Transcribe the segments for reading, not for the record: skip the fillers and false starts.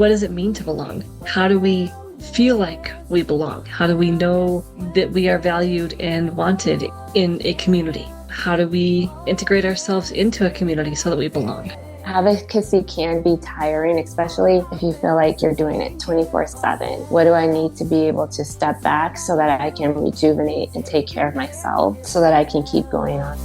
What does it mean to belong? How do we feel like we belong? How do we know that we are valued and wanted in a community? How do we integrate ourselves into a community so that we belong? Advocacy can be tiring, especially if you feel like you're doing it 24/7. What do I need to be able to step back so that I can rejuvenate and take care of myself so that I can keep going on?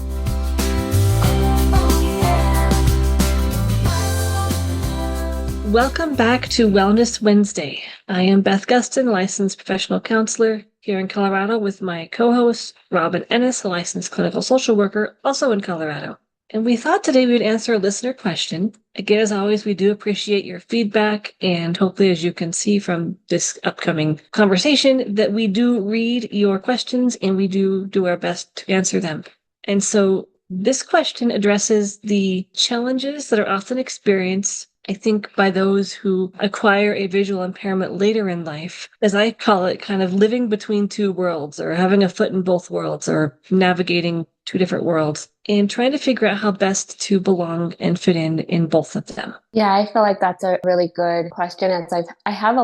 Welcome back to Wellness Wednesday. I am Beth Gustin, licensed professional counselor here in Colorado with my co-host, Robin Ennis, a licensed clinical social worker, also in Colorado. And we thought today we would answer a listener question. Again, as always, we do appreciate your feedback, and hopefully, as you can see from this upcoming conversation, that we do read your questions and we do our best to answer them. And so this question addresses the challenges that are often experienced, I think, by those who acquire a visual impairment later in life, as I call it, kind of living between two worlds, or having a foot in both worlds, or navigating two different worlds, and trying to figure out how best to belong and fit in both of them. Yeah, I feel like that's a really good question. And I have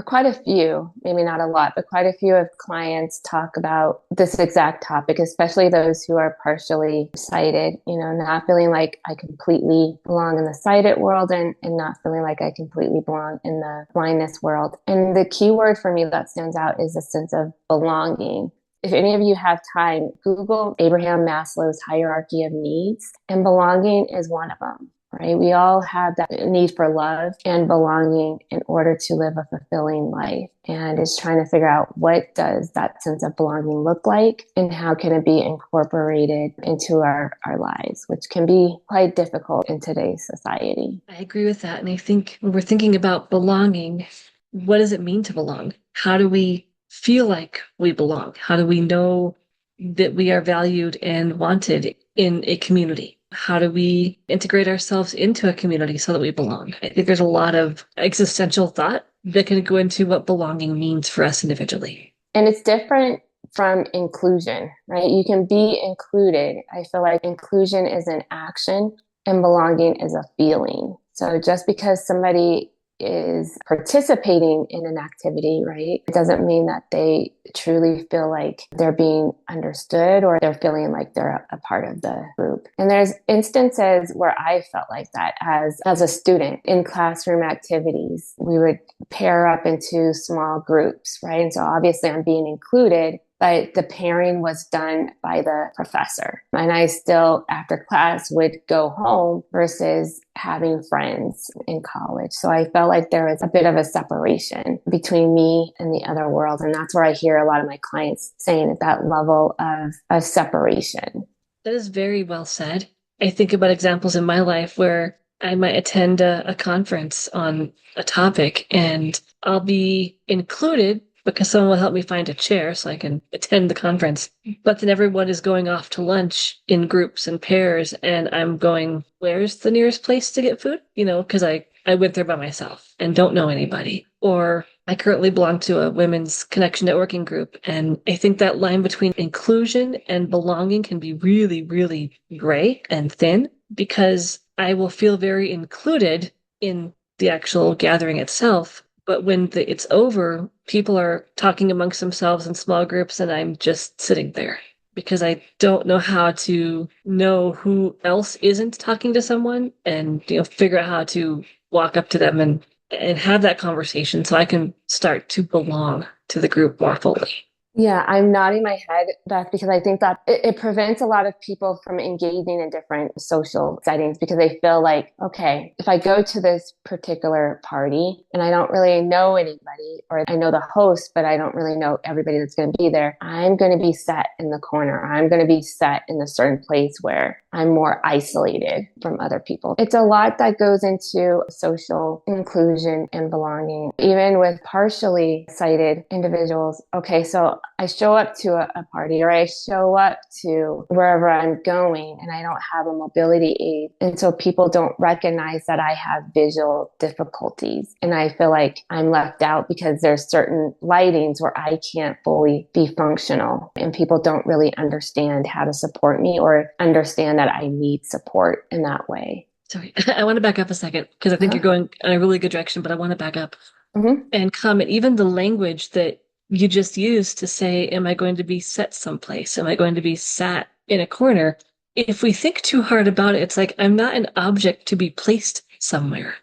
quite a few, maybe not a lot, but quite a few of clients talk about this exact topic, especially those who are partially sighted, not feeling like I completely belong in the sighted world and not feeling like I completely belong in the blindness world. And the key word for me that stands out is a sense of belonging. If any of you have time, Google Abraham Maslow's hierarchy of needs, and belonging is one of them, right? We all have that need for love and belonging in order to live a fulfilling life. And it's trying to figure out, what does that sense of belonging look like and how can it be incorporated into our lives, which can be quite difficult in today's society. I agree with that. And I think when we're thinking about belonging, what does it mean to belong? How do we feel like we belong? How do we know that we are valued and wanted in a community? How do we integrate ourselves into a community so that we belong? I think there's a lot of existential thought that can go into what belonging means for us individually. And it's different from inclusion, right? You can be included. I feel like inclusion is an action and belonging is a feeling. So just because somebody is participating in an activity, right, it doesn't mean that they truly feel like they're being understood or they're feeling like they're a part of the group. And there's instances where I felt like that as a student in classroom activities. We would pair up into small groups, right? And so obviously I'm being included, but the pairing was done by the professor. And I still, after class, would go home versus having friends in college. So I felt like there was a bit of a separation between me and the other world. And that's where I hear a lot of my clients saying at that level of separation. That is very well said. I think about examples in my life where I might attend a conference on a topic and I'll be included because someone will help me find a chair so I can attend the conference. But then everyone is going off to lunch in groups and pairs, and I'm going, where's the nearest place to get food? Because I went there by myself and don't know anybody. Or I currently belong to a women's connection networking group. And I think that line between inclusion and belonging can be really, really gray and thin, because I will feel very included in the actual gathering itself. But when it's over, people are talking amongst themselves in small groups, and I'm just sitting there because I don't know how to know who else isn't talking to someone and, figure out how to walk up to them and have that conversation so I can start to belong to the group more fully. Yeah, I'm nodding my head, Beth, because I think that it prevents a lot of people from engaging in different social settings because they feel like, okay, if I go to this particular party and I don't really know anybody, or I know the host, but I don't really know everybody that's going to be there, I'm going to be set in the corner. I'm going to be set in a certain place where I'm more isolated from other people. It's a lot that goes into social inclusion and belonging, even with partially sighted individuals. Okay, so I show up to a party, or I show up to wherever I'm going, and I don't have a mobility aid. And so people don't recognize that I have visual difficulties. And I feel like I'm left out because there's certain lightings where I can't fully be functional. And people don't really understand how to support me or understand that I need support in that way. Sorry, I want to back up a second because I think you're Uh-huh. going in a really good direction, but I want to back up Hmm. and comment. Even the language that you just used to say, am I going to be set someplace? Am I going to be sat in a corner? If we think too hard about it, it's like I'm not an object to be placed somewhere.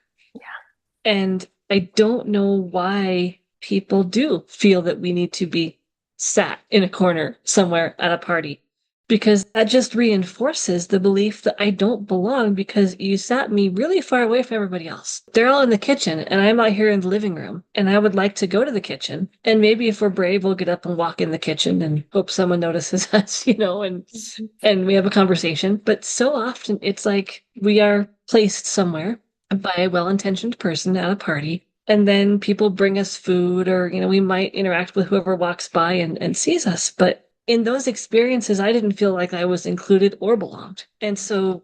And I don't know why people do feel that we need to be sat in a corner somewhere at a party, because that just reinforces the belief that I don't belong because you sat me really far away from everybody else. They're all in the kitchen and I'm out here in the living room and I would like to go to the kitchen. And maybe if we're brave, we'll get up and walk in the kitchen and hope someone notices us, and we have a conversation. But so often it's like we are placed somewhere by a well-intentioned person at a party. And then people bring us food, or, we might interact with whoever walks by and sees us. But in those experiences, I didn't feel like I was included or belonged. And so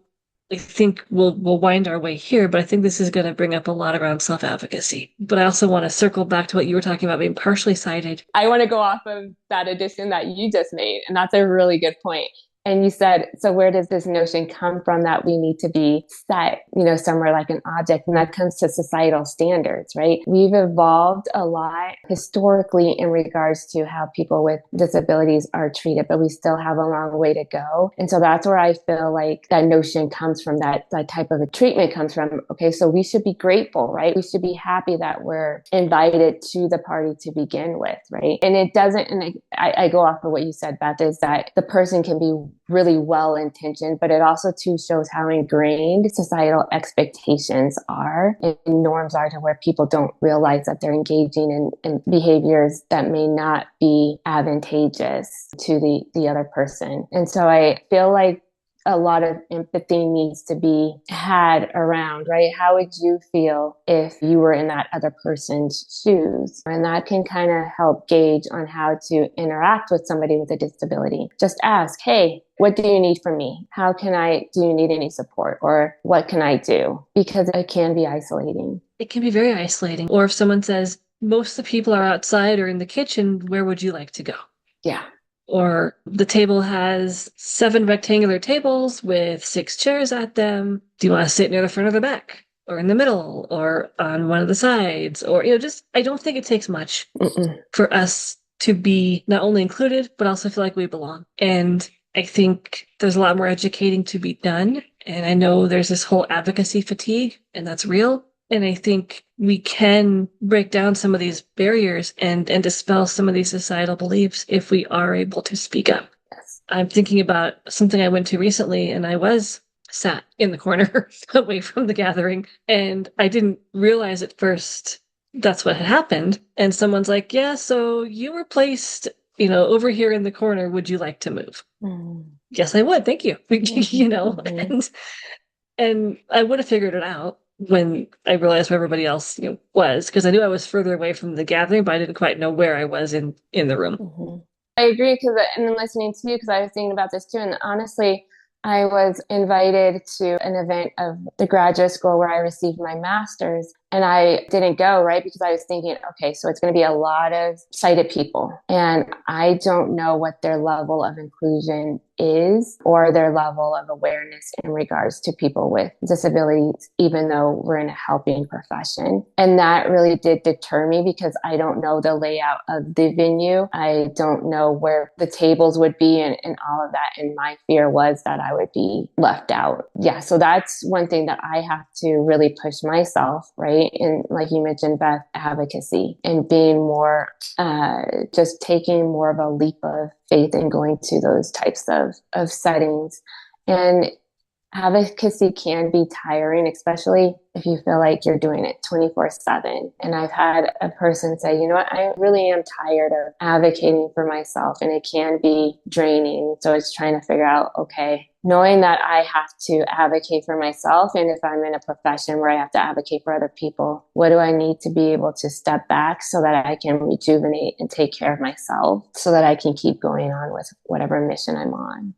I think we'll wind our way here, but I think this is going to bring up a lot around self-advocacy. But I also want to circle back to what you were talking about being partially sighted. I want to go off of that addition that you just made, and that's a really good point. And you said, so where does this notion come from that we need to be set, somewhere like an object? And that comes to societal standards, right? We've evolved a lot historically in regards to how people with disabilities are treated, but we still have a long way to go. And so that's where I feel like that notion comes from, that type of a treatment comes from. Okay, so we should be grateful, right? We should be happy that we're invited to the party to begin with, right? And it doesn't, and I go off of what you said, Beth, is that the person can be really well intentioned, but it also too shows how ingrained societal expectations are and norms are, to where people don't realize that they're engaging in behaviors that may not be advantageous to the other person. And so I feel like a lot of empathy needs to be had around, right? How would you feel if you were in that other person's shoes? And that can kind of help gauge on how to interact with somebody with a disability. Just ask, hey, what do you need from me? Do you need any support? Or what can I do? Because it can be isolating. It can be very isolating. Or if someone says, most of the people are outside or in the kitchen, where would you like to go? Yeah. Or the table has 7 rectangular tables with 6 chairs at them. Do you want to sit near the front or the back? Or in the middle? Or on one of the sides? Or, I don't think it takes much for us to be not only included, but also feel like we belong. And I think there's a lot more educating to be done. And I know there's this whole advocacy fatigue, and that's real. And I think we can break down some of these barriers and dispel some of these societal beliefs if we are able to speak up. Yes. I'm thinking about something I went to recently, and I was sat in the corner away from the gathering, and I didn't realize at first that's what had happened. And someone's like, yeah, so you were placed, over here in the corner. Would you like to move? Yes, I would. Thank you. And I would have figured it out when I realized where everybody else, was, because I knew I was further away from the gathering, but I didn't quite know where I was in the room. I agree, because and then listening to you, because I was thinking about this too, and honestly, I was invited to an event of the graduate school where I received my master's, and I didn't go, right? Because I was thinking, okay, so it's going to be a lot of sighted people, and I don't know what their level of inclusion is or their level of awareness in regards to people with disabilities, even though we're in a helping profession. And that really did deter me, because I don't know the layout of the venue. I don't know where the tables would be and all of that. And my fear was that I would be left out. Yeah. So that's one thing that I have to really push myself, right? And like you mentioned, Beth, advocacy and being more, just taking more of a leap of faith and going to those types of settings. And advocacy can be tiring, especially if you feel like you're doing it 24/7. And I've had a person say, you know what, I really am tired of advocating for myself, and it can be draining. So it's trying to figure out, okay, knowing that I have to advocate for myself, and if I'm in a profession where I have to advocate for other people, what do I need to be able to step back so that I can rejuvenate and take care of myself so that I can keep going on with whatever mission I'm on?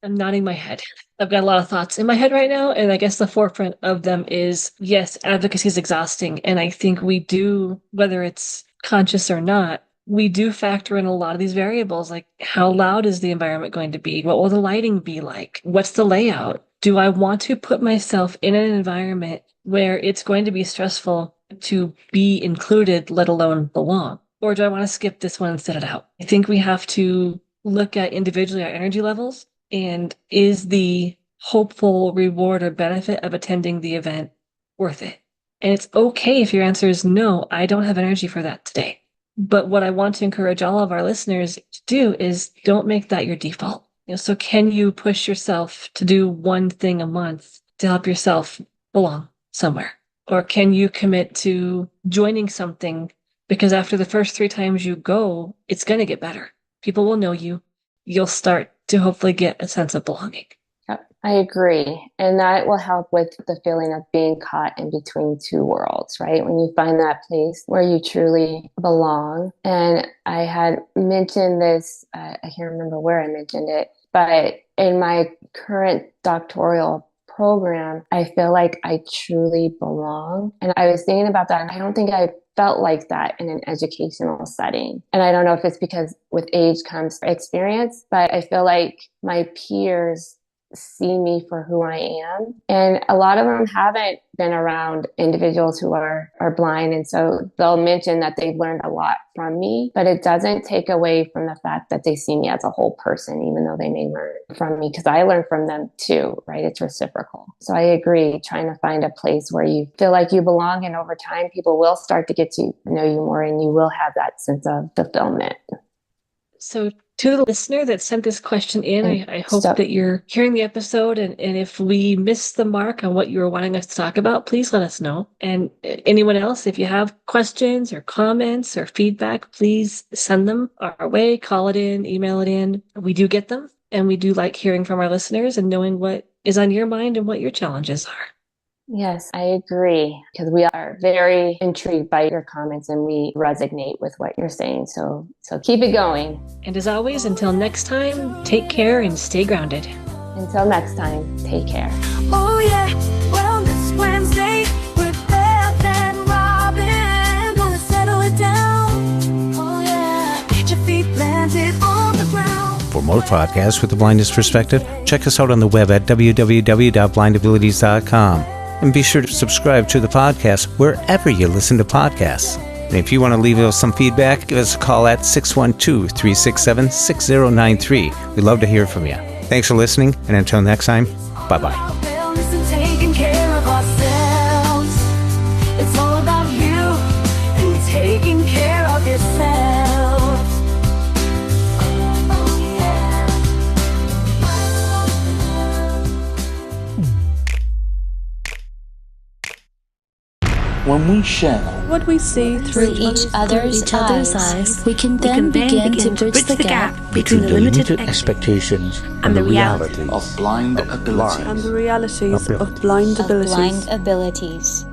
I'm nodding my head. I've got a lot of thoughts in my head right now, and I guess the forefront of them is, yes, advocacy is exhausting. And I think we do, whether it's conscious or not, we do factor in a lot of these variables, like how loud is the environment going to be? What will the lighting be like? What's the layout? Do I want to put myself in an environment where it's going to be stressful to be included, let alone belong? Or do I want to skip this one and sit it out? I think we have to look at individually our energy levels and is the hopeful reward or benefit of attending the event worth it? And it's okay if your answer is no, I don't have energy for that today. But what I want to encourage all of our listeners to do is don't make that your default. So can you push yourself to do one thing a month to help yourself belong somewhere? Or can you commit to joining something because after the first 3 times you go, it's going to get better. People will know you. You'll start to hopefully get a sense of belonging. Yep, I agree. And that will help with the feeling of being caught in between two worlds, right? When you find that place where you truly belong. And I had mentioned this, I can't remember where I mentioned it, but in my current doctoral program, I feel like I truly belong. And I was thinking about that. I don't think I felt like that in an educational setting. And I don't know if it's because with age comes experience, but I feel like my peers see me for who I am. And a lot of them haven't been around individuals who are blind. And so they'll mention that they've learned a lot from me, but it doesn't take away from the fact that they see me as a whole person, even though they may learn from me, because I learn from them too, right? It's reciprocal. So I agree, trying to find a place where you feel like you belong. And over time, people will start to get to know you more and you will have that sense of fulfillment. So to the listener that sent this question in, I hope that you're hearing the episode. And if we missed the mark on what you were wanting us to talk about, please let us know. And anyone else, if you have questions or comments or feedback, please send them our way, call it in, email it in. We do get them. And we do like hearing from our listeners and knowing what is on your mind and what your challenges are. Yes, I agree, because we are very intrigued by your comments and we resonate with what you're saying. So keep it going. And as always, until next time, take care and stay grounded. Until next time, take care. Oh yeah, Wellness Wednesday with Beth and Robin. Gonna settle it down. Oh yeah, get your feet planted on the ground. For more podcasts with the blindness perspective, check us out on the web at www.blindabilities.com. And be sure to subscribe to the podcast wherever you listen to podcasts. And if you want to leave us some feedback, give us a call at 612-367-6093. We'd love to hear from you. Thanks for listening, and until next time, bye-bye. Wellness and taking care of ourselves. It's all about you and taking care of yourself. Oh yeah. When we share what we see through each other's eyes, we can then begin to bridge the gap between the limited expectations and the reality of blind abilities. and the realities of blind abilities.